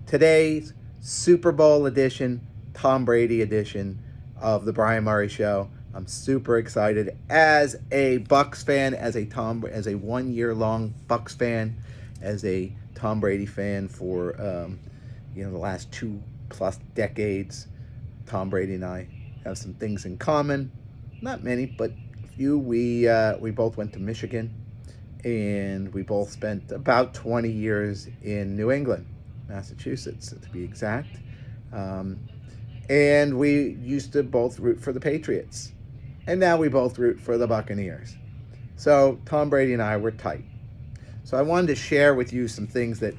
Today's Super Bowl edition, Tom Brady edition of the Brian Murray Show. I'm super excited as a Bucks fan, as a 1-year-long Bucks fan, as a Tom Brady fan for the last 2+ decades. Tom Brady and I have some things in common, not many, but a few. We both went to Michigan, and we both spent about 20 years in New England, Massachusetts, to be exact. And we used to both root for the Patriots. And now we both root for the Buccaneers. So Tom Brady and I were tight. So I wanted to share with you some things that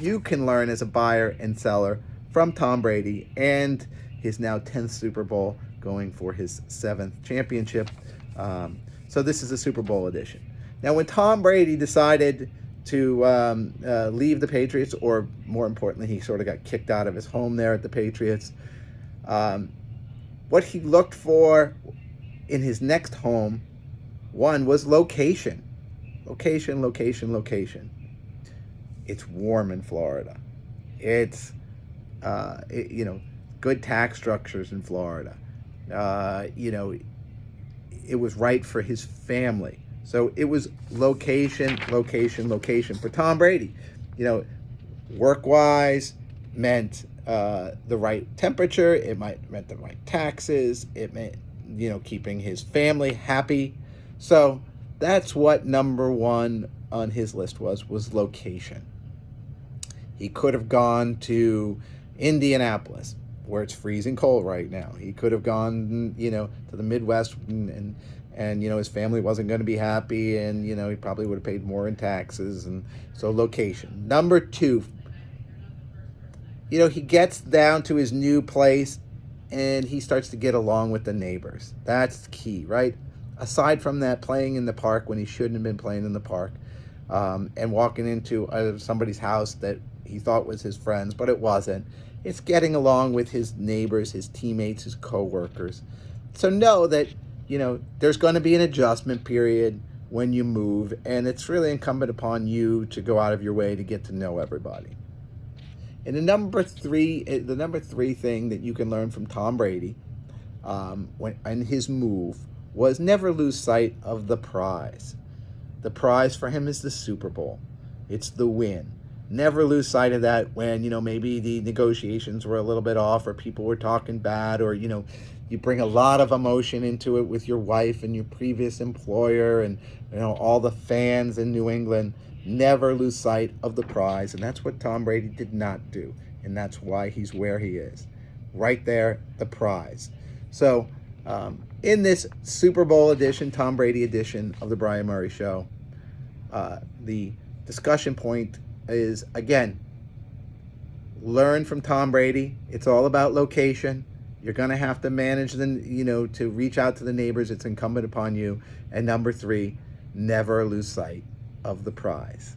you can learn as a buyer and seller from Tom Brady and his now 10th Super Bowl, going for his 7th championship. So this is a Super Bowl edition. Now, when Tom Brady decided to leave the Patriots, or more importantly, he sort of got kicked out of his home there at the Patriots, what he looked for in his next home, one, was location. Location. It's warm in Florida. It's, good tax structures in Florida. It was right for his family. So it was location. For Tom Brady, work-wise meant the right temperature. It meant the right taxes. It meant, keeping his family happy. So that's what number one on his list was location. He could have gone to Indianapolis, where it's freezing cold right now. He could have gone, to the Midwest, and his family wasn't going to be happy, and, he probably would have paid more in taxes. And so location. Number two, he gets down to his new place and he starts to get along with the neighbors. That's key, right? Aside from that, playing in the park when he shouldn't have been playing in the park, and walking into somebody's house that he thought was his friends, but it wasn't. It's getting along with his neighbors, his teammates, his co-workers. So know that, there's going to be an adjustment period when you move, and it's really incumbent upon you to go out of your way to get to know everybody. And the number three thing that you can learn from Tom Brady in his move was never lose sight of the prize. The prize for him is the Super Bowl. It's the win. Never lose sight of that when, maybe the negotiations were a little bit off, or people were talking bad, or, you bring a lot of emotion into it with your wife and your previous employer and, all the fans in New England. Never lose sight of the prize. And that's what Tom Brady did not do. And that's why he's where he is. Right there, the prize. So, in this Super Bowl edition, Tom Brady edition of the Brian Murray Show, the discussion point is, again, learn from Tom Brady. It's all about location. You're going to have to manage to reach out to the neighbors. It's incumbent upon you. And number three, never lose sight of the prize.